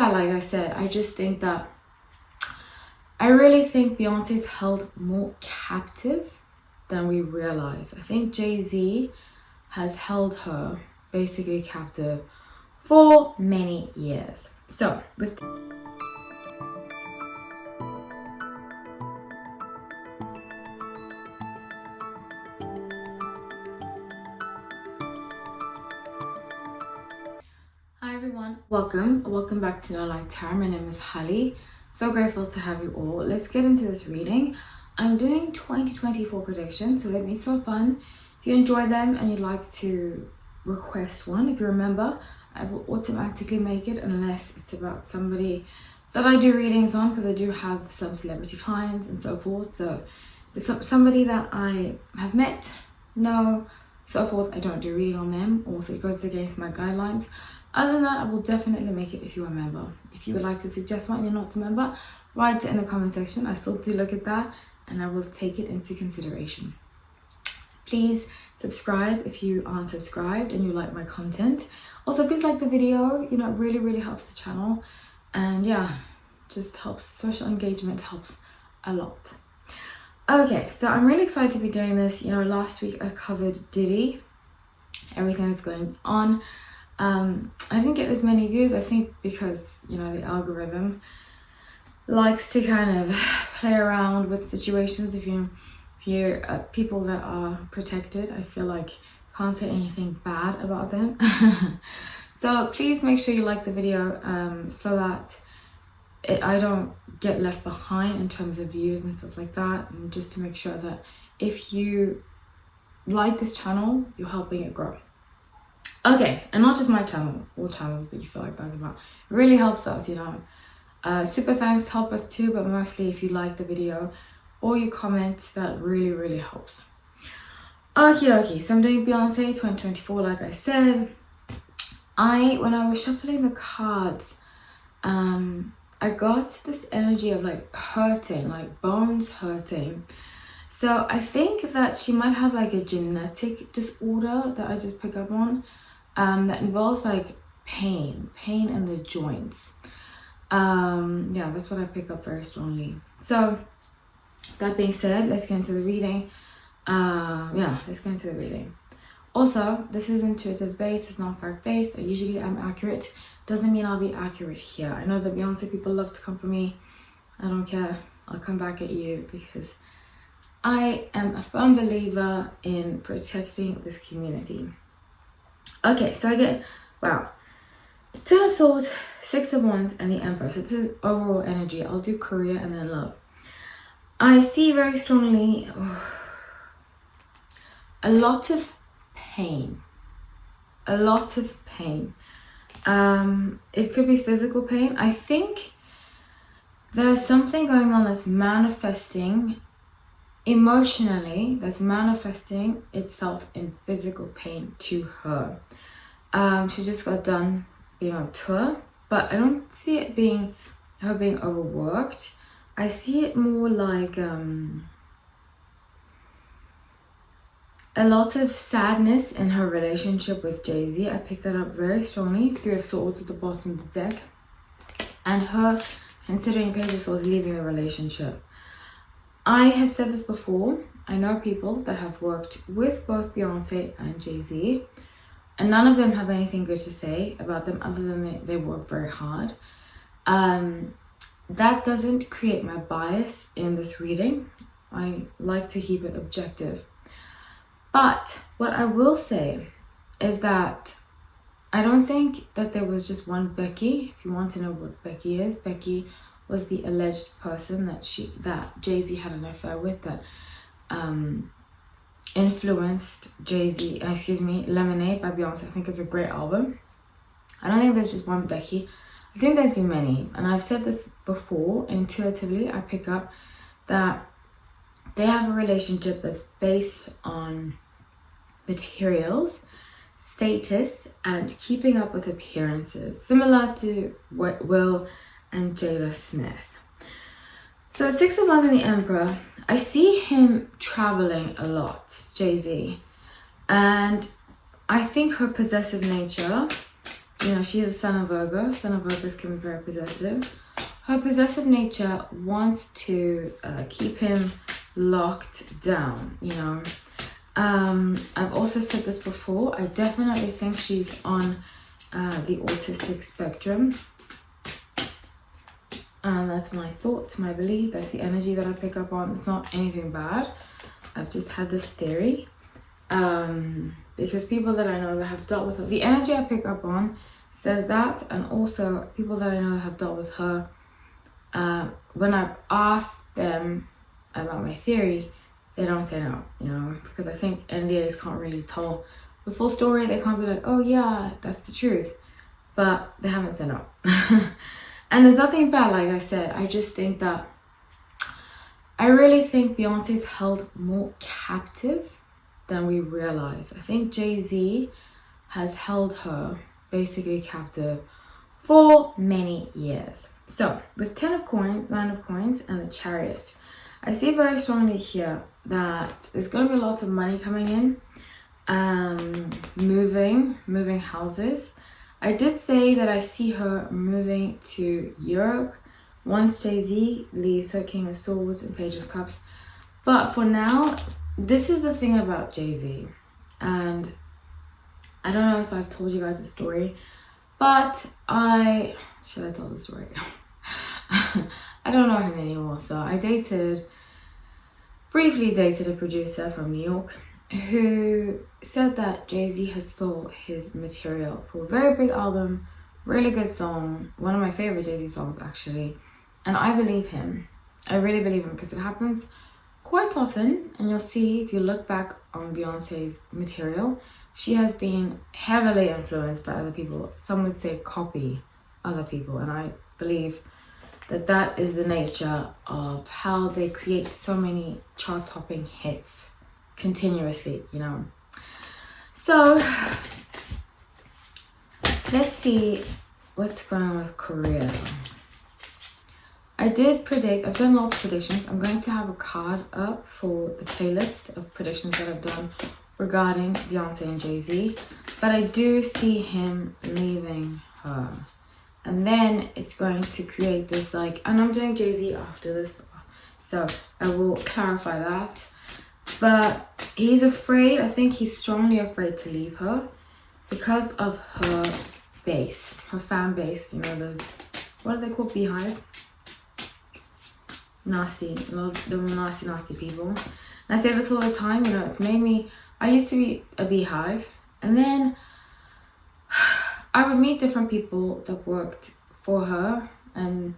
yeah, like I said, I just think that I really think Beyonce's held more captive than we realize. I think Jay-Z has held her basically captive for many years. So with Hi everyone, welcome back to No Light Tarot. My name is Holly. So grateful to have you all. Let's get into this reading. I'm doing 2024 predictions, so they've been so fun. If you enjoy them and you'd like to request one, if you remember, I will automatically make it unless it's about somebody that I do readings on, because I do have some celebrity clients and so forth. So if it's somebody that I have met, know, so forth, I don't do reading on them, or if it goes against my guidelines. Other than that, I will definitely make it if you're a member. If you would like to suggest one and you're not a member, write it in the comment section. I still do look at that and I will take it into consideration. Please subscribe if you aren't subscribed and you like my content. Also, please like the video. You know, it really helps the channel. And yeah, just helps. Social engagement helps a lot. Okay, so I'm really excited to be doing this. You know, last week I covered Diddy, everything that's going on. I didn't get as many views, I think because, you know, the algorithm likes to kind of play around with situations. If you're people that are protected, I feel like can't say anything bad about them. So please make sure you like the video so that I don't get left behind in terms of views and stuff like that, and just to make sure that if you like this channel, you're helping it grow. Okay, and not just my channel, all channels that you feel like that's about. It really helps us, you know. Super thanks help us too, but mostly if you like the video or you comment, that really helps. Okay, so I'm doing Beyonce 2024, like I said. When I was shuffling the cards, I got this energy of like hurting, like bones hurting. So I think that she might have like a genetic disorder that I just pick up on, that involves like pain in the joints. Yeah, that's what I pick up very strongly. So that being said, let's get into the reading. Let's get into the reading. Also, this is intuitive based, it's not fact based. I usually am accurate. Doesn't mean I'll be accurate here. I know that Beyonce people love to come for me. I don't care. I'll come back at you because I am a firm believer in protecting this community. Okay, so I get, wow, 10 of Swords, 6 of Wands, and the Emperor. So this is overall energy. I'll do career and then love. I see very strongly a lot of pain. It could be physical pain. I think there's something going on that's manifesting emotionally, that's manifesting itself in physical pain to her. She just got done being on tour, but I don't see it being her being overworked. I see it more like a lot of sadness in her relationship with Jay-Z. I picked that up very strongly. 3 of Swords at the bottom of the deck, and her considering Page of Swords leaving the relationship. I have said this before. I know people that have worked with both Beyonce and Jay-Z, and none of them have anything good to say about them other than they work very hard. That doesn't create my bias in this reading. I like to keep it objective. But what I will say is that I don't think that there was just one Becky. If you want to know what Becky is, Becky was the alleged person that Jay-Z had an affair with, that influenced Lemonade by Beyonce. I think it's a great album. I don't think there's just one Becky. I think there's been many, and I've said this before. Intuitively, I pick up that they have a relationship that's based on materials, status, and keeping up with appearances, similar to what Will and Jada Smith. So 6 of Wands and the Emperor, I see him traveling a lot, Jay-Z, and I think her possessive nature you know, she is a son of Virgo. Son of Virgos can be very possessive. Her possessive nature wants to keep him locked down, you know. I've also said this before. I definitely think she's on the autistic spectrum. And that's my thought, my belief. That's the energy that I pick up on. It's not anything bad. I've just had this theory. Because people that I know that have dealt with her, the energy I pick up on says that. And also people that I know that have dealt with her, when I've asked them about my theory, they don't say no, you know, because I think NDAs can't really tell the full story. They can't be like, oh yeah, that's the truth, but they haven't said no. And there's nothing bad, like I said. I just think that I really think Beyonce's held more captive than we realize. I think Jay-Z has held her basically captive for many years. So with 10 of coins, 9 of coins, and the Chariot, I see very strongly here that there's going to be lots of money coming in, moving houses. I did say that I see her moving to Europe once Jay-Z leaves her King of Swords and Page of Cups. But for now, this is the thing about Jay-Z. And I don't know if I've told you guys the story, but should I tell the story? I don't know him anymore. So I briefly dated a producer from New York who said that Jay-Z had stole his material for a very big album, really good song, one of my favorite Jay-Z songs actually. And I believe him. I really believe him because it happens quite often, and you'll see if you look back on Beyonce's material, she has been heavily influenced by other people. Some would say copy other people, and I believe that that is the nature of how they create so many chart-topping hits continuously, you know. So let's see what's going on with Korea. I did predict, I've done lots of predictions. I'm going to have a card up for the playlist of predictions that I've done regarding Beyonce and Jay-Z. But I do see him leaving her. And then it's going to create this and I'm doing Jay-Z after this, so I will clarify that. But he's afraid, I think he's strongly afraid to leave her because of her base, her fan base, you know, those, what are they called, beehive? Nasty, the nasty people. And I say this all the time, you know, it's made me, I used to be a beehive, and then I would meet different people that worked for her and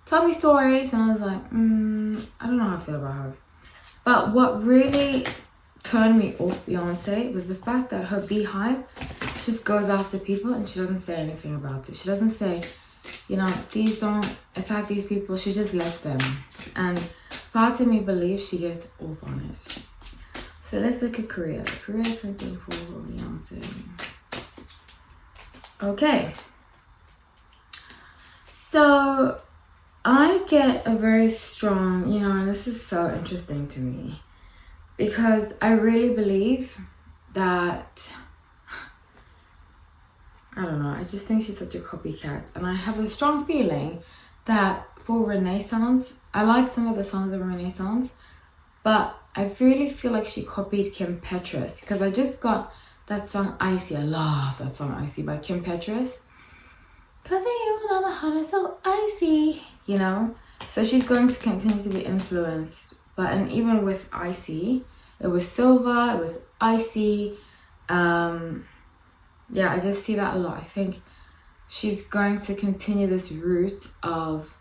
tell me stories, and I was like, I don't know how I feel about her. But what really turned me off Beyonce was the fact that her beehive just goes after people and she doesn't say anything about it. She doesn't say, you know, please don't attack these people. She just lets them. And part of me believes she gets off on it. So let's look at Korea. Korea 2024 Beyonce. Okay. So I get a very strong, you know, and this is so interesting to me because I really believe that, I don't know, I just think she's such a copycat, and I have a strong feeling that for Renaissance, I like some of the songs of Renaissance, but I really feel like she copied Kim Petras because I just got that song Icy. I love that song Icy by Kim Petras. Cause of you, now my heart is so icy, you know? So she's going to continue to be influenced. And even with Icy, it was silver, it was icy. Yeah, I just see that a lot. I think she's going to continue this route of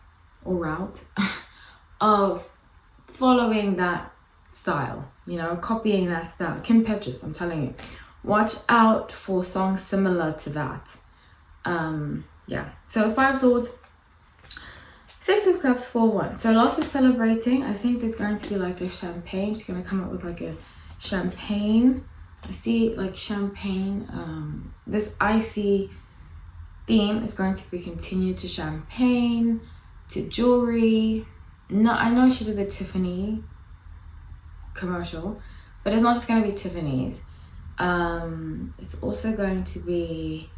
following that style, you know, copying that style. Kim Petras, I'm telling you, watch out for songs similar to that. Yeah, so 5 swords, 6 of cups, 4-1. So lots of celebrating. I think there's going to be like a champagne. She's going to come up with like a champagne. I see like champagne. This icy theme is going to be continued to champagne, to jewelry. No, I know she did the Tiffany commercial, but it's not just going to be Tiffany's. It's also going to be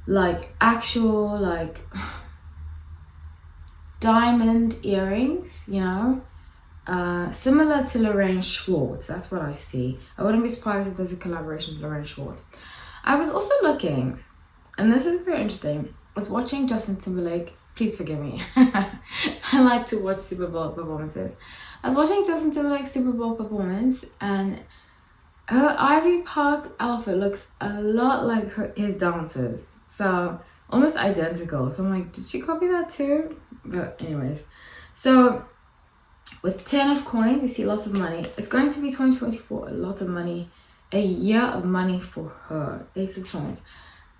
like actual like diamond earrings, you know, similar to Lorraine Schwartz. That's what I see. I wouldn't be surprised if there's a collaboration with Lorraine Schwartz. I was also looking, and this is very interesting, I was watching Justin Timberlake. Please forgive me. I like to watch Super Bowl performances. I was watching Justin Timberlake's Super Bowl performance, and her Ivy Park outfit looks a lot like his dancers. So almost identical. So I'm like, did she copy that too? But anyways, so with 10 of coins, you see lots of money. It's going to be 2024, a lot of money, a year of money for her. Ace of coins,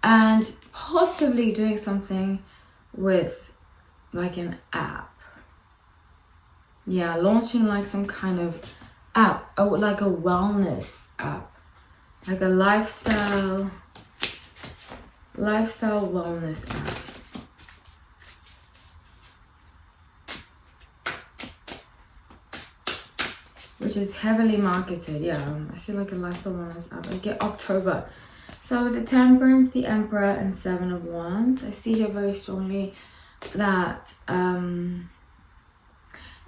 and possibly doing something with like an app. Yeah, launching like some kind of app, or like a wellness app, like a lifestyle wellness app. Which is heavily marketed. Yeah, I see like a lifestyle wellness app. I get October. So the Temperance, the Emperor, and Seven of Wands. I see here very strongly that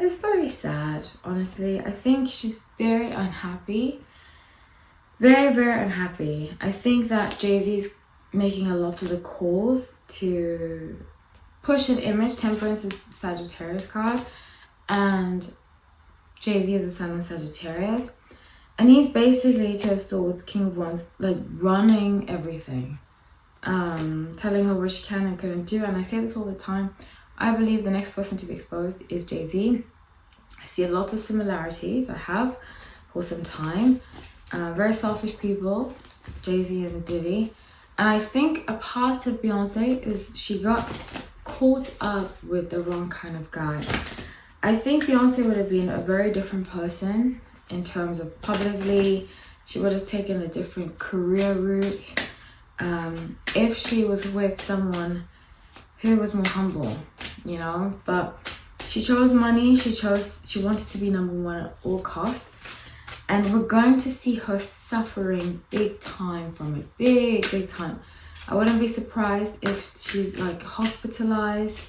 it's very sad, honestly. I think she's very unhappy. Very, very unhappy. I think that Jay-Z's making a lot of the calls to push an image. Temperance is Sagittarius card, and Jay-Z is a Sun in Sagittarius. And he's basically Two of Swords, King of Wands, like running everything. Telling her what she can and couldn't do. And I say this all the time. I believe the next person to be exposed is Jay-Z. I see a lot of similarities. I have for some time. Very selfish people, Jay-Z and Diddy. And I think a part of Beyonce is she got caught up with the wrong kind of guy. I think Beyonce would have been a very different person in terms of publicly. She would have taken a different career route if she was with someone who was more humble, you know. But she chose money. She wanted to be number one at all costs. And we're going to see her suffering big time from it. Big time. I wouldn't be surprised if she's like hospitalized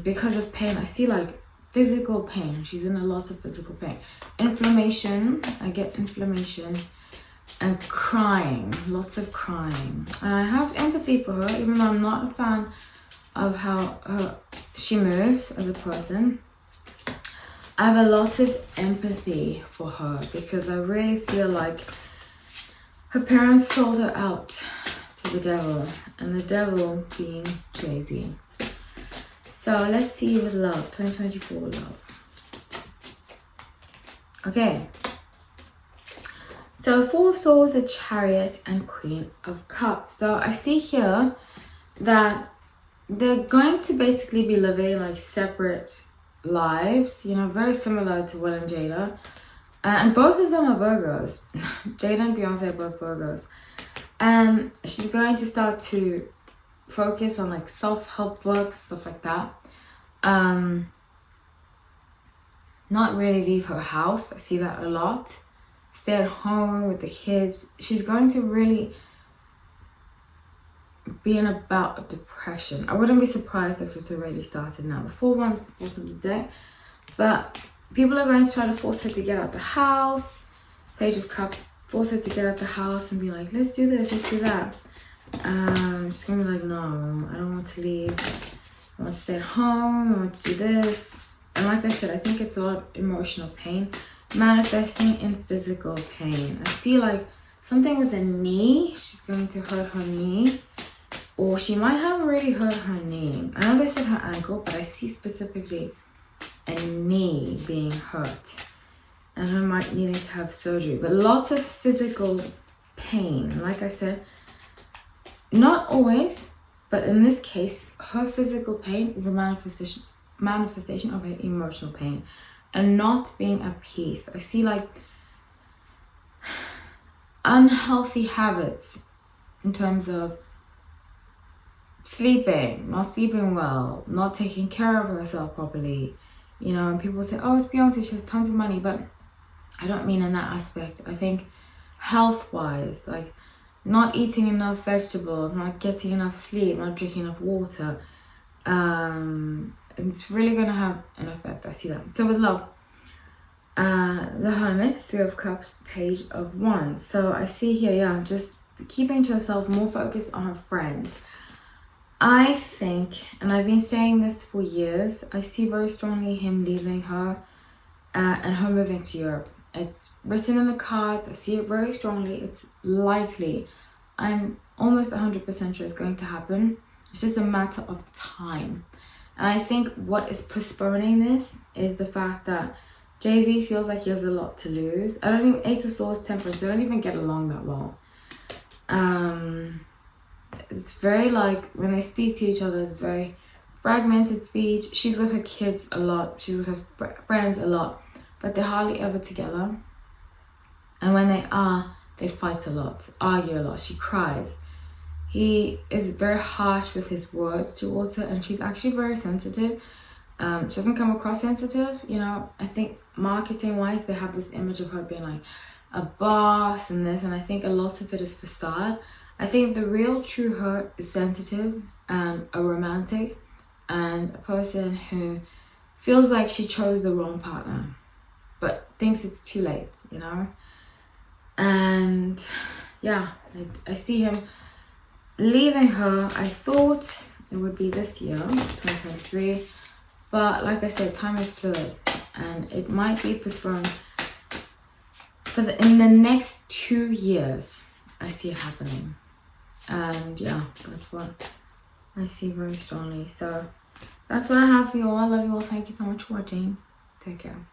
because of pain. I see like physical pain. She's in a lot of physical pain. Inflammation. I get inflammation. And crying. Lots of crying. And I have empathy for her, even though I'm not a fan of how she moves as a person. I have a lot of empathy for her because I really feel like her parents sold her out to the devil, and the devil being Jay-Z. So let's see with love, 2024 love. Okay. So Four of Swords, the Chariot, and Queen of Cups. So I see here that they're going to basically be living like separate lives, you know, very similar to Will and Jada. And both of them are Virgos. Jada and Beyonce are both Virgos. And she's going to start to focus on like self-help books, stuff like that. Not really leave her house. I see that a lot. Stay at home with the kids. She's going to really be in a bout of depression. I wouldn't be surprised if it's already started now. The 4 one's the bottom of the deck. But people are going to try to force her to get out the house. Page of Cups, force her to get out the house and be like, let's do this, let's do that. She's going to be like, no, I don't want to leave. I want to stay at home. I want to do this. And like I said, I think it's a lot of emotional pain manifesting in physical pain. I see like something with a knee. She's going to hurt her knee. Or she might have already hurt her knee. I know they said her ankle, but I see specifically a knee being hurt. And her might needing to have surgery. But lots of physical pain. And like I said, not always, but in this case, her physical pain is a manifestation of her emotional pain. And not being at peace. I see like unhealthy habits in terms of sleeping, not sleeping well, not taking care of herself properly. You know, and people say, oh, it's Beyonce, she has tons of money. But I don't mean in that aspect. I think health-wise, like not eating enough vegetables, not getting enough sleep, not drinking enough water. It's really going to have an effect. I see that. So with love, the Hermit, Three of Cups, Page of Wands. So I see here, yeah, just keeping to herself, more focused on her friends. I think, and I've been saying this for years, I see very strongly him leaving her and her moving to Europe. It's written in the cards. I see it very strongly. It's likely. I'm almost 100% sure it's going to happen. It's just a matter of time. And I think what is postponing this is the fact that Jay-Z feels like he has a lot to lose. I don't even, Ace of Swords, Temperance, they don't even get along that well. It's very like, when they speak to each other, it's very fragmented speech. She's with her kids a lot. She's with her friends a lot. But they're hardly ever together. And when they are, they fight a lot, argue a lot. She cries. He is very harsh with his words towards her, and she's actually very sensitive. She doesn't come across sensitive, you know. I think marketing-wise, they have this image of her being like a boss and this, and I think a lot of it is facade. I think the real true her is sensitive and a romantic and a person who feels like she chose the wrong partner, but thinks it's too late, you know. And yeah, I see him leaving her. I thought it would be this year, 2023, but like I said, time is fluid and it might be postponed in the next 2 years. I see it happening, and yeah, that's what I see very strongly. So that's what I have for you all. I love you all. Thank you so much for watching. Take care.